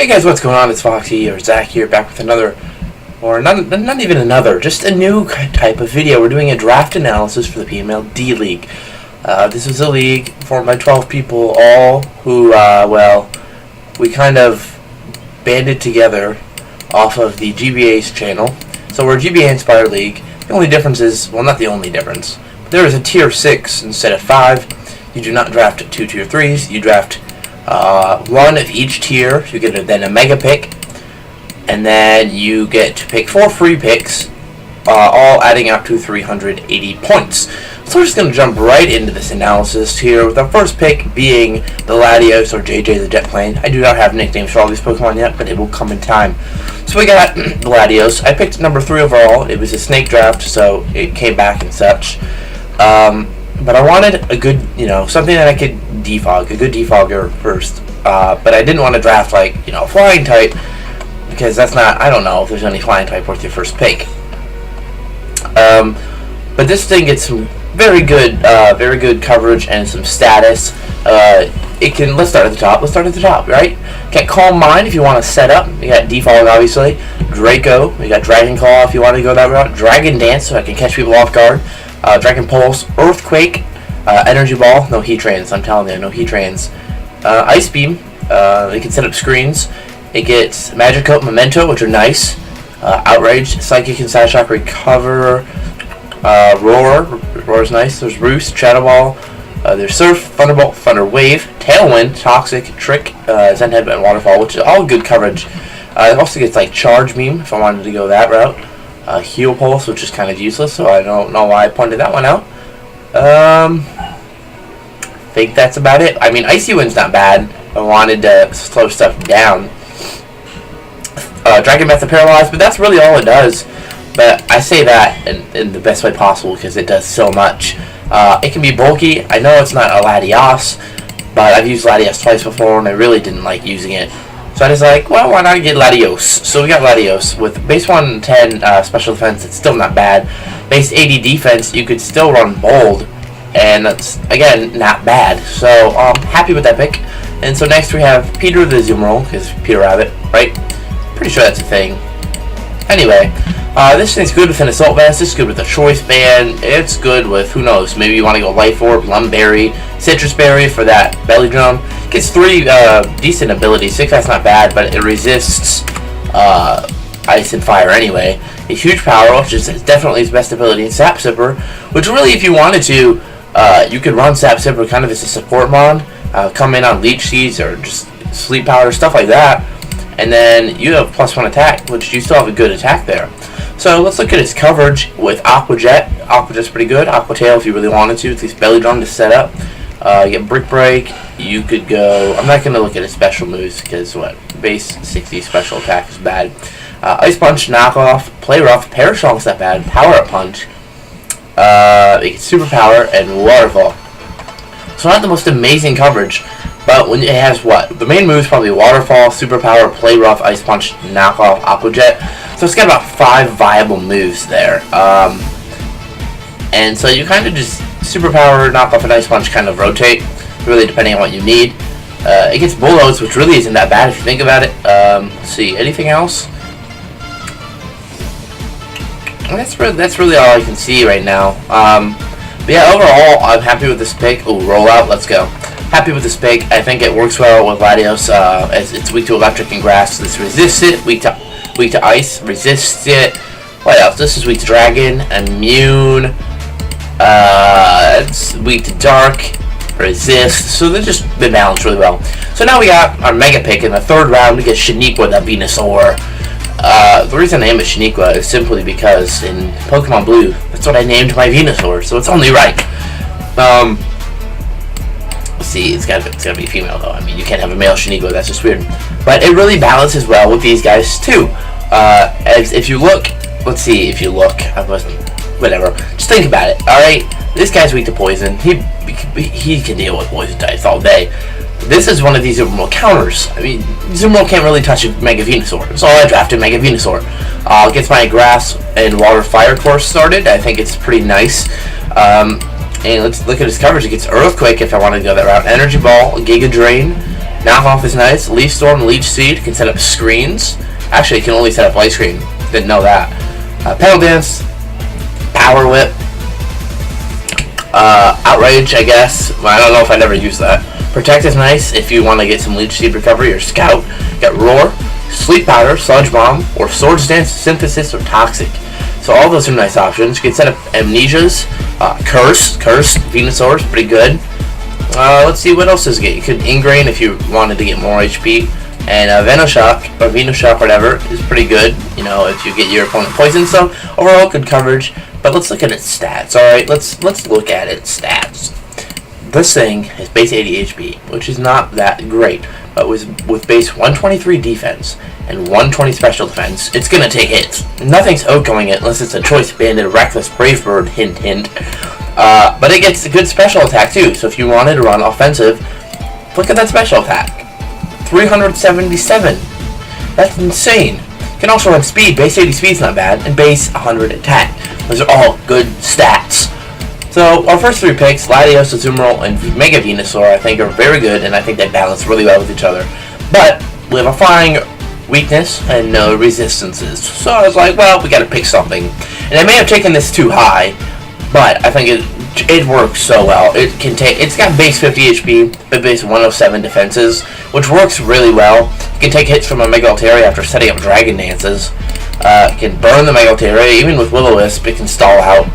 Hey guys, what's going on? It's Foxxy or Zach here, back with another, or not even another, just a new type of video. We're doing a draft analysis for the PML D League. This is a league formed by 12 people, all who, well, we kind of banded together off of the GBA's channel. So we're a GBA-inspired league. The only difference is, well, not the only difference, but there is a tier 6 instead of 5. You do not draft 2 tier 3s, you draft one of each tier. You get then a mega pick, and then you get to pick 4 free picks, all adding up to 380 points. So we're just going to jump right into this analysis here, with our first pick being the Latios, or JJ the Jet Plane. I do not have nicknames for all these Pokemon yet, but it will come in time. So we got the Latios. I picked number 3 overall. It was a snake draft, so it came back and such. But I wanted a good, something that I could defog, a good defogger first. But I didn't want to draft, like, flying type, because that's not, I don't know if there's any flying type worth your first pick. But this thing gets some very good coverage and some status. Let's start at the top, right? Get Calm Mind if you want to set up. You got Defog, obviously. Draco, you got Dragon Claw if you want to go that route. Dragon Dance, so I can catch people off guard. Dragon Pulse, Earthquake, Energy Ball, no Heat Trains, I'm telling you, no Heat Trains. Ice Beam, it can set up screens. It gets Magikarp, Memento, which are nice. Outrage, Psychic and Side Shock, Recover. Roar is nice. There's Roost, Shadow Ball. There's Surf, Thunderbolt, Thunder Wave, Tailwind, Toxic, Trick, Zen Head, and Waterfall, which is all good coverage. It also gets like Charge Beam if I wanted to go that route. Heal Pulse, which is kind of useless, so I don't know why I pointed that one out. Think that's about it. I mean, Icy Wind's not bad. I wanted to slow stuff down. Dragon Method Paralyze, but that's really all it does. But I say that in the best way possible because it does so much. It can be bulky. I know it's not a Latios, but I've used Latios twice before and I really didn't like using it. So I was like, well, why not get Latios? So we got Latios with base 110 special defense. It's still not bad. Base 80 defense, you could still run bold, and that's, again, not bad. So happy with that pick. And so next we have Peter the Zoomroll, because Peter Rabbit, right? Pretty sure that's a thing. Anyway, this thing's good with an Assault Vest. It's good with a Choice Band. It's good with, who knows, maybe you want to go Life Orb, Lumberry, Citrus Berry for that Belly Drum. Gets 3 decent abilities. 6, that's not bad, but it resists ice and fire anyway. A huge power, which is definitely its best ability, and Sap Sipper, which really, if you wanted to, you could run Sap Sipper kind of as a support mon, come in on Leech Seeds or just Sleep Powder, stuff like that, and then you have +1 attack, which you still have a good attack there. So let's look at its coverage with Aqua Jet. Aqua Jet's pretty good. Aqua Tail if you really wanted to. It's these Belly Drum to set up. You get Brick Break. You could go, I'm not going to look at its special moves because base 60 special attack is bad. Ice Punch, Knockoff, Play Rough, Parashong's not bad, Power Up Punch, it gets Super Power, and Waterfall. So not the most amazing coverage, but when it has the main moves probably Waterfall, Super Power, Play Rough, Ice Punch, Knockoff, Aqua Jet. So it's got about 5 viable moves there. And so you kind of just Super Power, Knockoff, and Ice Punch kind of rotate, really depending on what you need. It gets Bulldoze, which really isn't that bad if you think about it. Let's see, anything else? That's really all I can see right now. But yeah, overall, I'm happy with this pick. Oh, Rollout, let's go. Happy with this pick. I think it works well with Latios, as it's weak to electric and grass. This resists it. Weak to ice, resists it. What else? This is weak to dragon, immune. It's weak to dark, resist. So they've just been balanced really well. So now we got our mega pick in the 3rd round. We get Shaniqua the Venusaur. The reason I named it Shaniqua is simply because in Pokemon Blue, that's what I named my Venusaur, so it's only right. See, it's gotta be female though. I mean, you can't have a male Shaniqua, that's just weird. But it really balances well with these guys too. If you look, whatever. Just think about it. All right, this guy's weak to poison. He can deal with poison types all day. This is one of these Zoomroll counters. I mean, Zoomroll can't really touch a Mega Venusaur, so I drafted Mega Venusaur. Gets my Grass and Water Fire course started. I think it's pretty nice. And let's look at its coverage. It gets Earthquake if I want to go that route. Energy Ball, Giga Drain, Knockoff is nice. Leaf Storm, Leech Seed can set up screens. Actually, it can only set up light screen. Didn't know that. Pedal Dance, Power Whip, Outrage, I guess. Well, I don't know if I'd ever use that. Protect is nice if you want to get some Leech Seed recovery or Scout. Got Roar, Sleep Powder, Sludge Bomb, or Swords Dance, Synthesis, or Toxic. So all those are nice options. You can set up Amnesias, Curse, Venusaur is pretty good. Let's see what else does it get. You could Ingrain if you wanted to get more HP. And Venoshock, whatever, is pretty good, you know, if you get your opponent poisoned. So overall, good coverage. But let's look at its stats. Alright, let's look at its stats. This thing has base 80 HP, which is not that great. But with base 123 defense and 120 special defense, it's going to take hits. Nothing's outgoing it unless it's a Choice Banded, Reckless, Brave Bird, hint. But it gets a good special attack too. So if you wanted to run offensive, look at that special attack. 377. That's insane. You can also run speed. Base 80 speed's not bad, and base 100 attack. Those are all good stats. So our first three picks, Latios, Azumarill, and Mega Venusaur, I think are very good, and I think they balance really well with each other. But we have a flying weakness and no resistances. So I was like, well, we got to pick something. And I may have taken this too high, but I think it works so well. It's got base 50 HP, but base 107 defenses, which works really well. You can take hits from a Mega Altaria after setting up Dragon Dances. It can burn the Mega Altaria, even with Will-O-Wisp, it can stall out.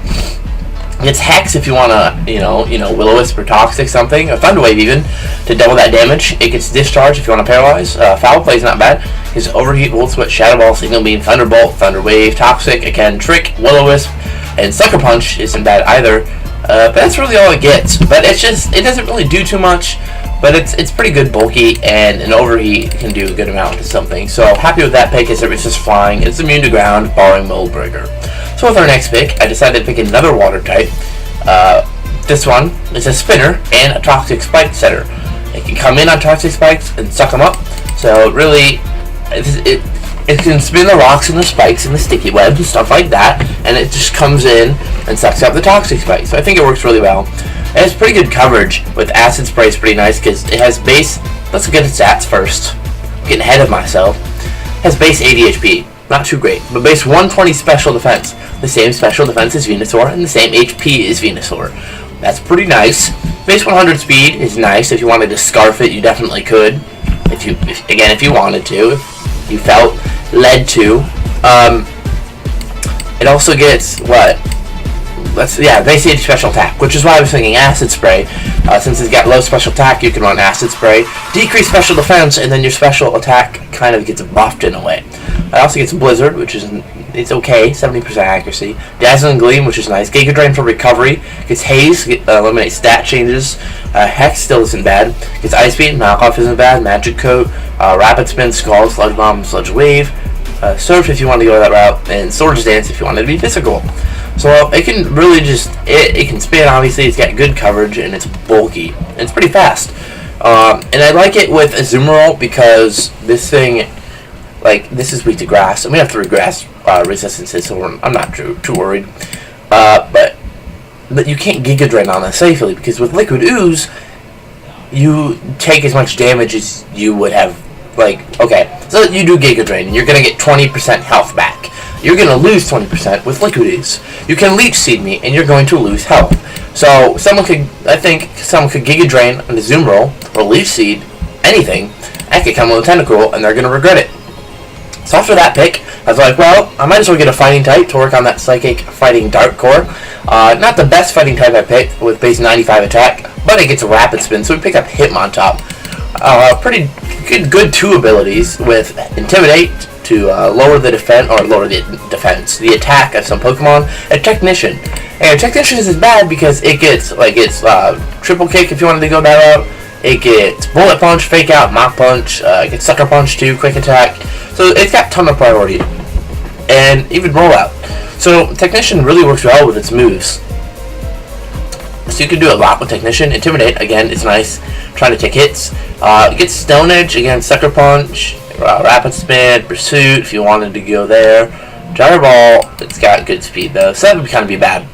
It's Hex if you want to, you know, Will-O-Wisp or Toxic something, or Thunder Wave even, to double that damage. It gets Discharge if you want to paralyze. Foul Play is not bad. It's Overheat, Volt Switch, Shadow Ball, Signal Beam, Thunderbolt, Thunder Wave, Toxic, again, Trick, Will-O-Wisp, and Sucker Punch isn't bad either. But that's really all it gets. But it doesn't really do too much. But it's pretty good bulky, and an Overheat can do a good amount of something. So happy with that pick. It's just flying. It's immune to ground, barring Mold Breaker. So with our next pick, I decided to pick another water type. This one is a Spinner and a Toxic Spike Setter. It can come in on Toxic Spikes and suck them up. So really, it can spin the rocks and the spikes and the sticky webs and stuff like that, and it just comes in and sucks up the Toxic Spikes. So I think it works really well. It has pretty good coverage with Acid Spray. Is pretty nice because it has base. Let's look at its stats first. I'm getting ahead of myself. It has base 80 HP. Not too great, but base 120 special defense. The same special defense as Venusaur and the same HP as Venusaur. That's pretty nice. Base 100 speed is nice. If you wanted to scarf it, you definitely could. If you wanted to, if you felt led to. It also gets what? Base 80 special attack, which is why I was thinking Acid Spray. Since it's got low special attack, you can run Acid Spray, decrease special defense, and then your special attack kind of gets buffed in a way. It also gets Blizzard, which is it's okay, 70% accuracy. Dazzling Gleam, which is nice. Giga Drain for recovery. Gets Haze, eliminates stat changes. Hex still isn't bad. Gets Ice Beam, Knockoff isn't bad. Magic Coat, Rapid Spin, Scald, Sludge Bomb, Sludge Wave. Surf if you want to go that route, and Swords Dance if you want it to be physical. So it can really it can spin, obviously. It's got good coverage, and it's bulky. And it's pretty fast. And I like it with Azumarill because this thing, this is weak to grass. And we have 3 grass resistances, so I'm not too worried. But you can't Giga Drain on it safely because with Liquid Ooze, you take as much damage as you would have. Okay, so you do Giga Drain, and you're going to get 20% health back. You're going to lose 20% with Liquid Ooze. You can Leech Seed me, and you're going to lose health. So I think someone could Giga Drain on the Azumarill, or Leech Seed, anything, and could come with a Tentacruel, and they're going to regret it. So after that pick, I was like, well, I might as well get a fighting type to work on that Psychic Fighting Dark Core. Not the best fighting type I picked with base 95 attack, but it gets a Rapid Spin, so we pick up Hitmontop. Pretty good 2 abilities with Intimidate to lower the the attack of some Pokemon, and Technician. And Technician is bad because it gets Triple Kick if you wanted to go that route. It gets Bullet Punch, Fake Out, Mach Punch. It gets Sucker Punch too, Quick Attack. So it's got a ton of priority, and even Rollout. So Technician really works well with its moves. So you can do a lot with Technician. Intimidate, again, it's nice. Trying to take hits. It gets Stone Edge, again, Sucker Punch, Rapid Spin, Pursuit, if you wanted to go there. Gyro Ball, it's got good speed, though, so that would kind of be bad.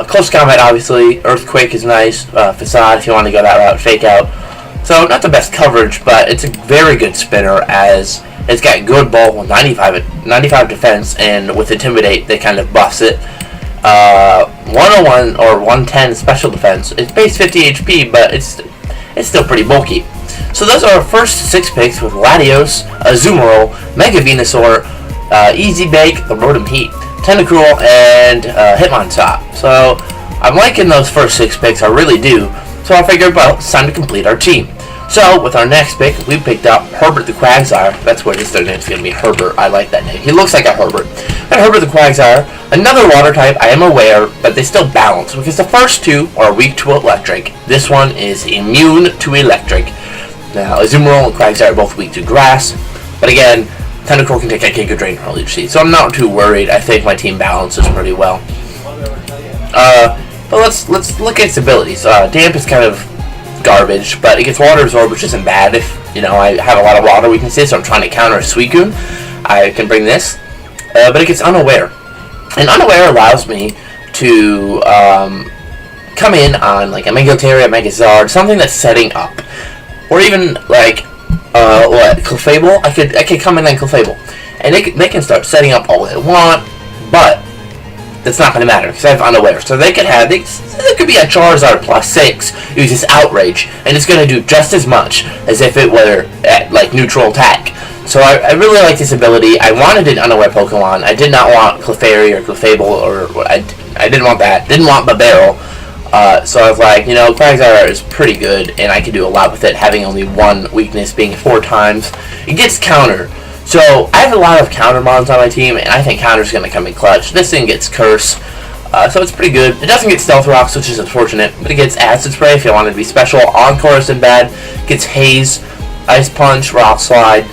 Close Combat, obviously. Earthquake is nice. Facade, if you want to go that route. Fake Out. So not the best coverage, but it's a very good spinner as it's got good ball with 95 defense, and with Intimidate they kind of buffs it. 101 or 110 special defense. It's base 50 HP, but it's still pretty bulky. So those are our first 6 picks with Latios, Azumarill, Mega Venusaur, Easy Bake, the Rotom Heat, Tentacruel, and Hitmontop. So I'm liking those first 6 picks, I really do. So I figured, well, it's time to complete our team. So with our next pick, we picked up Herbert the Quagsire. That's what his third name's going to be, Herbert. I like that name. He looks like a Herbert. And Herbert the Quagsire, another water type, I am aware, but they still balance because the first 2 are weak to electric. This one is immune to electric. Now, Azumarill and Quagsire are both weak to grass, but again, Tentacruel can take a Giga Drain from each seed, so I'm not too worried. I think my team balances pretty well. But let's look at its abilities. Damp is kind of garbage, but it gets Water Absorb, which isn't bad if, you know, I have a lot of water weaknesses, so I'm trying to counter a Suicune. I can bring this. But it gets Unaware. And Unaware allows me to come in on like a Megaloteria, a Megazard, something that's setting up. Or even like Clefable. I could come in on Clefable. And they can start setting up all they want, but that's not going to matter because I have Unaware. So they could have, there could be a Charizard +6 uses Outrage, and it's going to do just as much as if it were at like neutral attack. So I really like this ability. I wanted an Unaware Pokemon. I did not want Clefairy or Clefable, or I didn't want that. Didn't want Babero. So I was like, you know, Quagsire is pretty good, and I can do a lot with it, having only 1 weakness, being 4 times. It gets Counter. So I have a lot of Counter mons on my team, and I think Counter's going to come in clutch. This thing gets Curse, so it's pretty good. It doesn't get Stealth Rocks, which is unfortunate, but it gets Acid Spray if you want it to be special. Encore isn't bad. It gets Haze, Ice Punch, Rock Slide,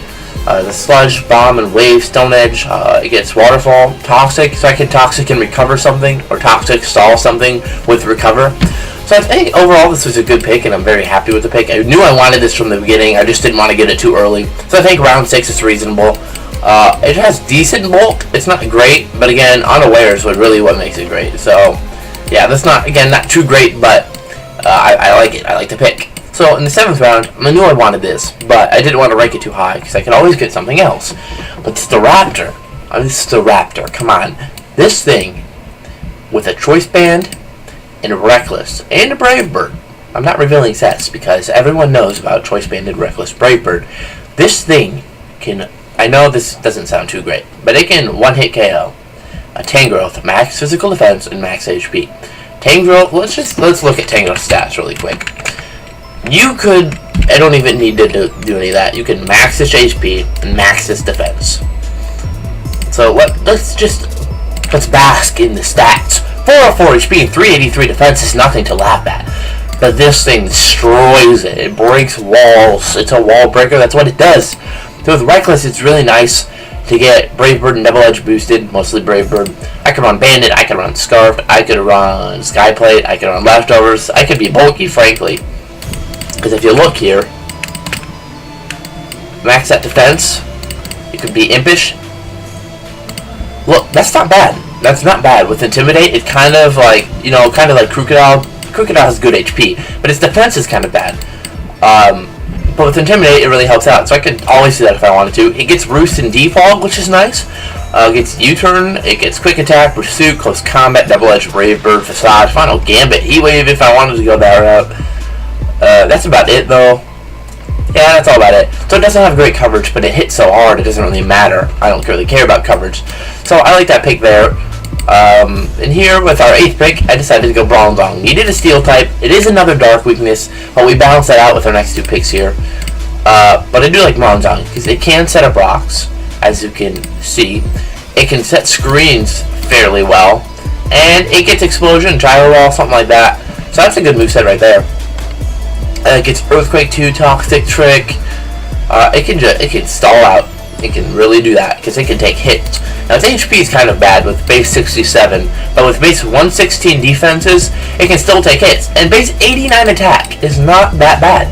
the Sludge, Bomb, and Wave, Stone Edge. It gets Waterfall, Toxic, so I can Toxic and recover something, or Toxic stall something with Recover. So I think overall this was a good pick, and I'm very happy with the pick. I knew I wanted this from the beginning, I just didn't want to get it too early. So I think round 6 is reasonable. It has decent bulk, it's not great, but again, Unaware is what makes it great. So yeah, that's not too great, but I like it, I like the pick. So in the 7th round, I knew I wanted this, but I didn't want to rank it too high, because I could always get something else. But it's the Raptor. This is the Raptor, come on. This thing, with a Choice Band, and a Reckless, and a Brave Bird. I'm not revealing sets because everyone knows about Choice Banded, Reckless, Brave Bird. This thing can, I know this doesn't sound too great, but it can one-hit KO a Tangrowth, max physical defense and max HP. Tangrowth, let's look at Tangrowth's stats really quick. You could, I don't even need to do any of that. You can max this HP and max this defense. So let's bask in the stats. 404 HP and 383 defense is nothing to laugh at. But this thing destroys it. It breaks walls. It's a wall breaker. That's what it does. So with Reckless, it's really nice to get Brave Bird and Double Edge boosted. Mostly Brave Bird. I could run Bandit. I could run Scarfed. I could run Skyplate. I could run Leftovers. I could be bulky, frankly. Because if you look here, max that defense. You could be Impish. Look, that's not bad. That's not bad. With Intimidate, it's kind of like, you know, kind of like Crocodile. Crocodile has good HP, but its defense is kind of bad. But with Intimidate, it really helps out. So I could always do that if I wanted to. It gets Roost and Defog, which is nice. It gets U-Turn. It gets Quick Attack, Pursuit, Close Combat, Double Edge, Brave Bird, Facade, Final Gambit, Heat Wave if I wanted to go that route. That's about it, though. Yeah, that's all about it. So it doesn't have great coverage, but it hits so hard it doesn't really matter. I don't really care about coverage. So I like that pick there. And here with our 8th pick, I decided to go Bronzong. Needed a Steel type. It is another Dark weakness, but we balance that out with our next 2 picks here. But I do like Bronzong because it can set up rocks, as you can see. It can set screens fairly well, and it gets Explosion, Gyro Wall, something like that. So that's a good moveset right there. It gets Earthquake 2, Toxic Trick. It can stall out. It can really do that because it can take hits. Now its HP is kind of bad with base 67, but with base 116 defenses, it can still take hits. And base 89 attack is not that bad.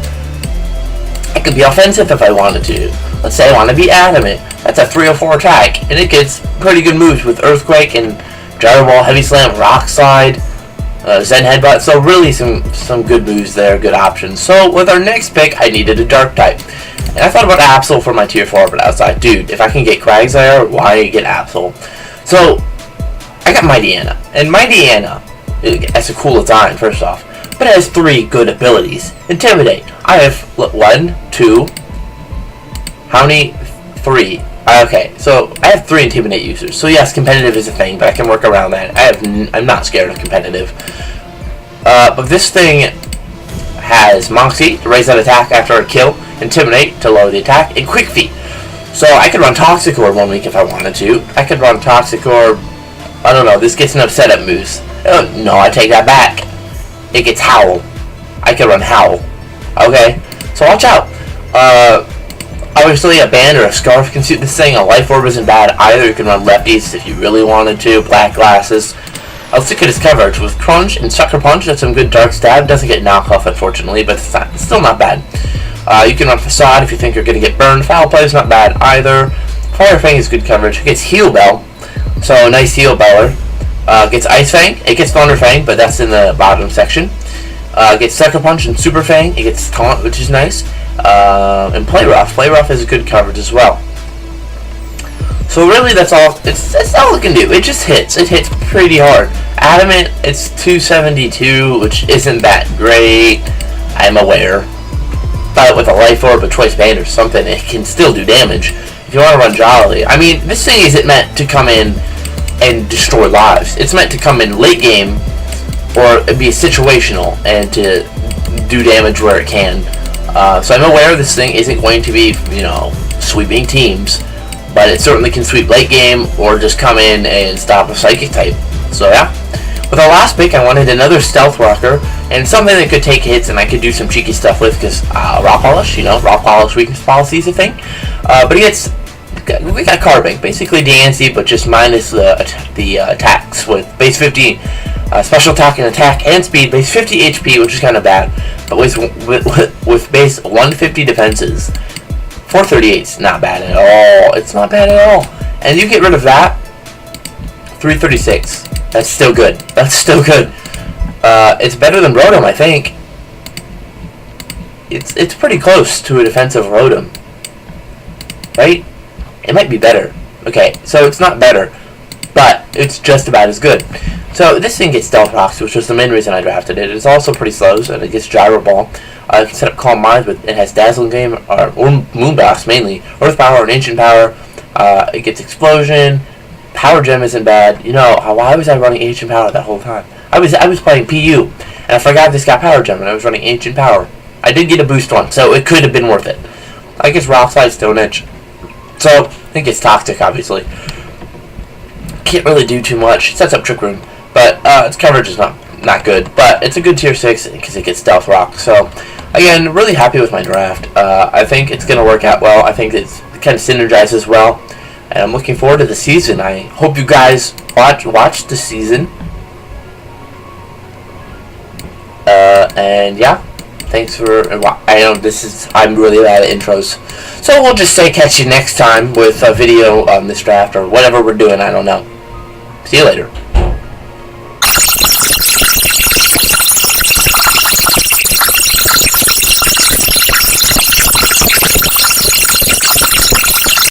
It could be offensive if I wanted to. Let's say I want to be Adamant. That's a 304 attack, and it gets pretty good moves with Earthquake and Gyro Ball, Heavy Slam, Rock Slide. Zen Headbutt. So really some good moves there, good options. So with our next pick, I needed a dark type. And I thought about Absol for my tier 4, but I was like, dude, if I can get Quagsire, why get Absol? So I got Mighty Anna. And Mighty Anna, that's a cool design, first off. But it has 3 good abilities. Intimidate. I have 1, 2, how many? 3. Okay, so I have 3 Intimidate users. So yes, competitive is a thing, but I can work around that. I'm not scared of competitive. But this thing has Moxie to raise that attack after a kill, Intimidate to lower the attack, and Quick Feet. So I could run Toxic Orb 1 week if I wanted to. I could run Toxic Orb. I don't know. This gets enough setup moves. No, I take that back. It gets Howl. I could run Howl. Okay, so watch out. Obviously, a band or a scarf can suit this thing. A Life Orb isn't bad either. You can run Lefties if you really wanted to. Black Glasses. I'll stick at his coverage with Crunch and Sucker Punch. That's some good Dark Stab. Doesn't get knockoff, unfortunately, but it's still not bad. You can run Facade if you think you're going to get burned. Foul Play is not bad either. Fire Fang is good coverage. It gets Heal Bell, so nice Heal Beller. Gets Ice Fang. It gets Thunder Fang, but that's in the bottom section. Gets Sucker Punch and Super Fang. It gets Taunt, which is nice. And Play Rough. Play Rough is a good coverage as well. So really, that's all. That's all it can do. It just hits. It hits pretty hard. Adamant, it's 272, which isn't that great. I'm aware. But with a Life Orb, a Choice Band, or something, it can still do damage. If you want to run Jolly, I mean, this thing isn't meant to come in and destroy lives. It's meant to come in late game, or be situational, and to do damage where it can. So I'm aware this thing isn't going to be, sweeping teams, but it certainly can sweep late game, or just come in and stop a Psychic type. So yeah. With our last pick, I wanted another Stealth Rocker, and something that could take hits and I could do some cheeky stuff with, because Raw Polish, Raw Polish weakness policy is a thing. But we got Carbink, basically Dancy, but just minus the attacks with base 50 special attack and speed, base 50 HP, which is kind of bad, but with base 150 defenses, 438 is not bad at all. It's not bad at all. And you get rid of that, 336. That's still good. That's still good. It's better than Rotom, I think. It's pretty close to a defensive Rotom, right? It might be better. Okay, so it's not better, but it's just about as good. So this thing gets Stealth Rocks, which was the main reason I drafted it. It's also pretty slow, so it gets Gyro Ball. You can set up Calm Mind, but it has Dazzling Gleam, or Moonblast mainly, Earth Power and Ancient Power. It gets Explosion. Power Gem isn't bad. Why was I running Ancient Power that whole time? I was playing PU, and I forgot this got Power Gem, and I was running Ancient Power. I did get a boost one, so it could have been worth it. I guess Rock Slide, Stone Edge. So, I think it's Toxic, obviously. Can't really do too much. It sets up Trick Room, but its coverage is not good. But it's a good tier 6 because it gets Stealth Rock. So, again, really happy with my draft. I think it's going to work out well. I think it kind of synergizes well. And I'm looking forward to the season. I hope you guys watch the season. And yeah, thanks for. I'm really bad at intros, so we'll just say catch you next time with a video on this draft or whatever we're doing. I don't know. See you later.